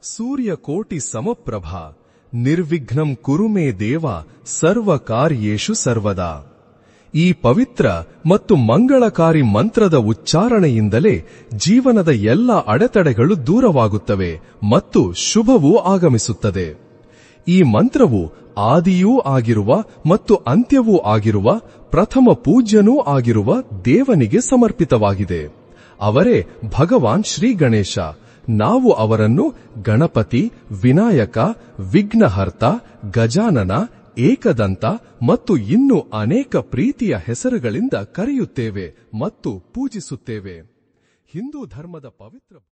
ಸೂರ್ಯಕೋಟಿ ಸಮಪ್ರಭ ನಿರ್ವಿಘ್ನಂ ಕುರು ಮೇ ದೇವ ಸರ್ವಕಾರ್ಯೇಷು ಸರ್ವದಾ. ಈ ಪವಿತ್ರ ಮತ್ತು ಮಂಗಳಕಾರಿ ಮಂತ್ರದ ಉಚ್ಚಾರಣೆಯಿಂದಲೇ ಜೀವನದ ಎಲ್ಲ ಅಡೆತಡೆಗಳು ದೂರವಾಗುತ್ತವೆ ಮತ್ತು ಶುಭವೂ ಆಗಮಿಸುತ್ತದೆ. ಈ ಮಂತ್ರವು ಆದಿಯೂ ಆಗಿರುವ ಮತ್ತು ಅಂತ್ಯವೂ ಆಗಿರುವ ಪ್ರಥಮ ಪೂಜ್ಯನೂ ಆಗಿರುವ ದೇವನಿಗೆ ಸಮರ್ಪಿತವಾಗಿದೆ. ಅವರೇ ಭಗವಾನ್ ಶ್ರೀ ಗಣೇಶ. ನಾವು ಅವರನ್ನು ಗಣಪತಿ, ವಿನಾಯಕ, ವಿಘ್ನಹರ್ತ, ಗಜಾನನ, ಏಕದಂತ ಮತ್ತು ಇನ್ನೂ ಅನೇಕ ಪ್ರೀತಿಯ ಹೆಸರುಗಳಿಂದ ಕರೆಯುತ್ತೇವೆ ಮತ್ತು ಪೂಜಿಸುತ್ತೇವೆ. ಹಿಂದೂ ಧರ್ಮದ ಪವಿತ್ರ